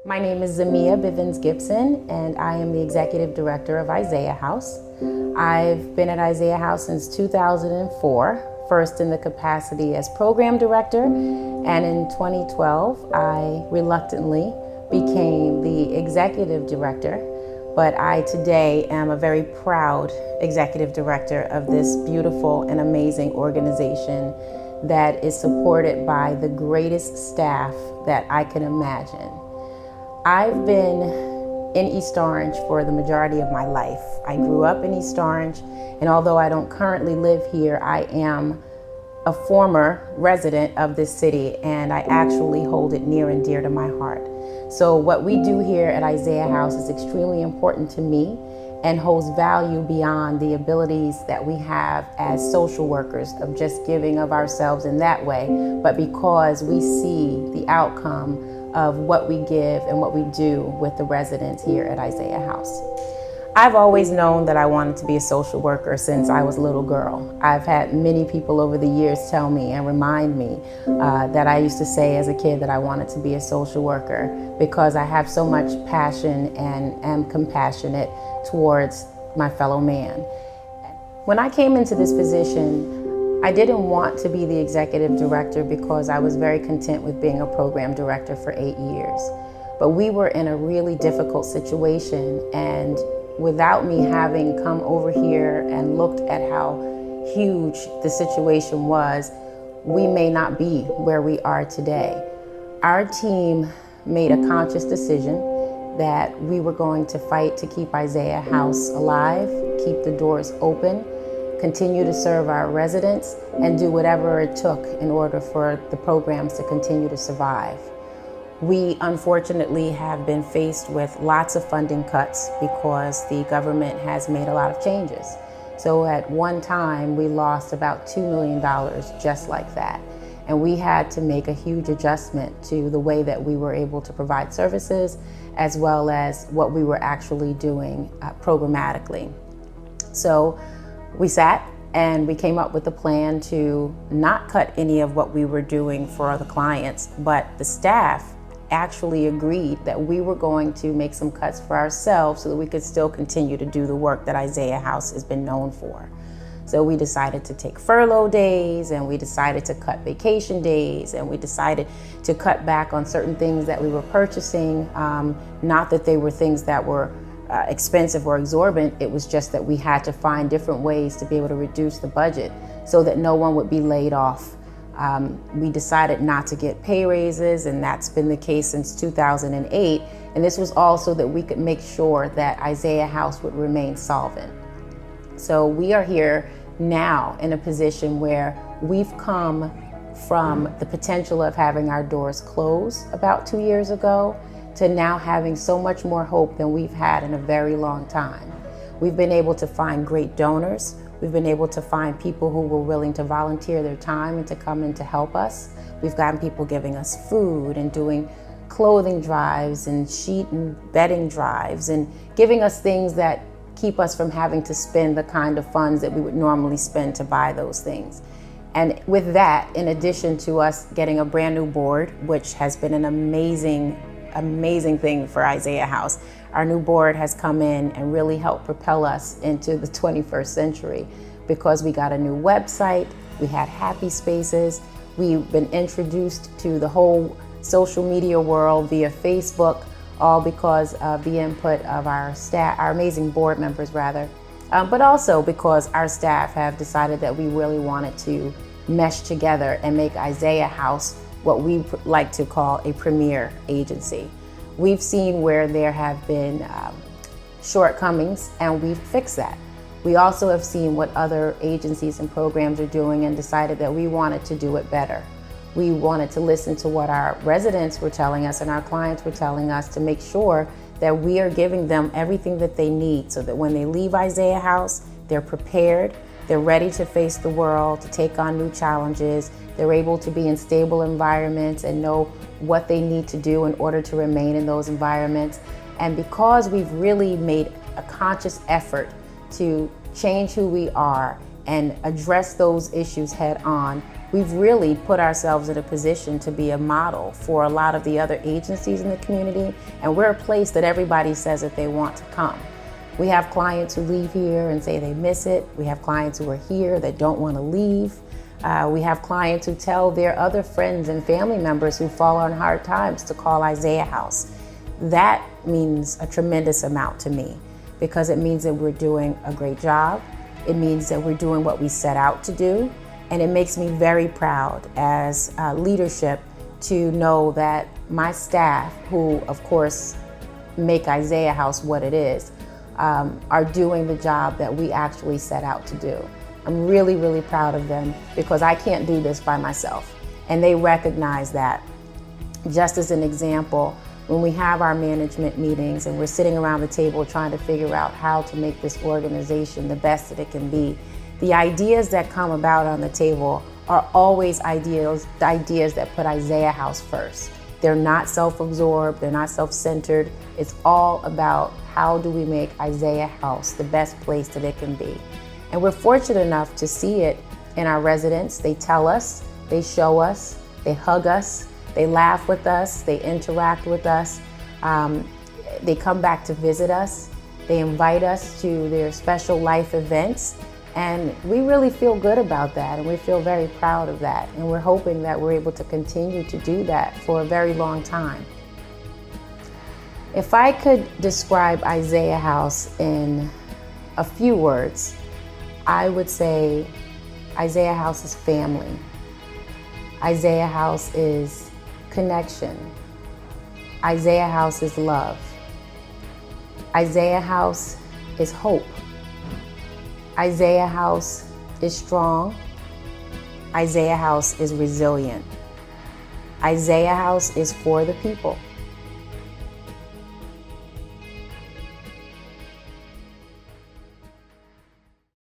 My name is Zamia Bivens Gibson, and I am the Executive Director of Isaiah House. I've been at Isaiah House since 2004, first in the capacity as Program Director, and in 2012, I reluctantly became the Executive Director, but I today am a very proud Executive Director of this beautiful and amazing organization that is supported by the greatest staff that I can imagine. I've been in East Orange for the majority of my life. I grew up in East Orange, and although I don't currently live here, I am a former resident of this city, and I actually hold it near and dear to my heart. So what we do here at Isaiah House is extremely important to me and holds value beyond the abilities that we have as social workers of just giving of ourselves in that way, but because we see the outcome of what we give and what we do with the residents here at Isaiah House. I've always known that I wanted to be a social worker since I was a little girl. I've had many people over the years tell me and remind me that I used to say as a kid that I wanted to be a social worker because I have so much passion and am compassionate towards my fellow man. When I came into this position, I didn't want to be the executive director because I was very content with being a program director for 8 years. But we were in a really difficult situation, and without me having come over here and looked at how huge the situation was, we may not be where we are today. Our team made a conscious decision that we were going to fight to keep Isaiah House alive, keep the doors open, continue to serve our residents, and do whatever it took in order for the programs to continue to survive. We unfortunately have been faced with lots of funding cuts because the government has made a lot of changes. So at one time, we lost about $2 million just like that. And we had to make a huge adjustment to the way that we were able to provide services, as well as what we were actually doing programmatically. So we sat and we came up with a plan to not cut any of what we were doing for the clients, but the staff actually agreed that we were going to make some cuts for ourselves so that we could still continue to do the work that Isaiah House has been known for. So we decided to take furlough days, and we decided to cut vacation days, and we decided to cut back on certain things that we were purchasing. Not that they were things that were expensive or exorbitant, it was just that we had to find different ways to be able to reduce the budget so that no one would be laid off. We decided not to get pay raises, and that's been the case since 2008. And this was also that we could make sure that Isaiah House would remain solvent. So we are here now in a position where we've come from the potential of having our doors closed about 2 years ago to now having so much more hope than we've had in a very long time. We've been able to find great donors. We've been able to find people who were willing to volunteer their time and to come in to help us. We've gotten people giving us food and doing clothing drives and sheet and bedding drives and giving us things that keep us from having to spend the kind of funds that we would normally spend to buy those things. And with that, in addition to us getting a brand new board, which has been an amazing thing for Isaiah House. Our new board has come in and really helped propel us into the 21st century because we got a new website, we had happy spaces, we've been introduced to the whole social media world via Facebook, all because of the input of our staff, our amazing board members rather, but also because our staff have decided that we really wanted to mesh together and make Isaiah House what we like to call a premier agency. We've seen where there have been shortcomings, and we've fixed that. We also have seen what other agencies and programs are doing and decided that we wanted to do it better. We wanted to listen to what our residents were telling us and our clients were telling us to make sure that we are giving them everything that they need so that when they leave Isaiah House, they're prepared, they're ready to face the world, to take on new challenges, they're able to be in stable environments and know what they need to do in order to remain in those environments. And because we've really made a conscious effort to change who we are and address those issues head on, we've really put ourselves in a position to be a model for a lot of the other agencies in the community, and we're a place that everybody says that they want to come. We have clients who leave here and say they miss it. We have clients who are here that don't want to leave. We have clients who tell their other friends and family members who fall on hard times to call Isaiah House. That means a tremendous amount to me, because it means that we're doing a great job. It means that we're doing what we set out to do. And it makes me very proud as leadership to know that my staff, who of course make Isaiah House what it is, are doing the job that we actually set out to do. I'm really, really proud of them, because I can't do this by myself. And they recognize that. Just as an example, when we have our management meetings and we're sitting around the table trying to figure out how to make this organization the best that it can be, the ideas that come about on the table are always ideas that put Isaiah House first. They're not self-absorbed, they're not self-centered. It's all about how do we make Isaiah House the best place that it can be. And we're fortunate enough to see it in our residents. They tell us, they show us, they hug us, they laugh with us, they interact with us, they come back to visit us, they invite us to their special life events, and we really feel good about that, and we feel very proud of that, and we're hoping that we're able to continue to do that for a very long time. If I could describe Isaiah House in a few words, I would say Isaiah House is family. Isaiah House is connection. Isaiah House is love. Isaiah House is hope. Isaiah House is strong. Isaiah House is resilient. Isaiah House is for the people.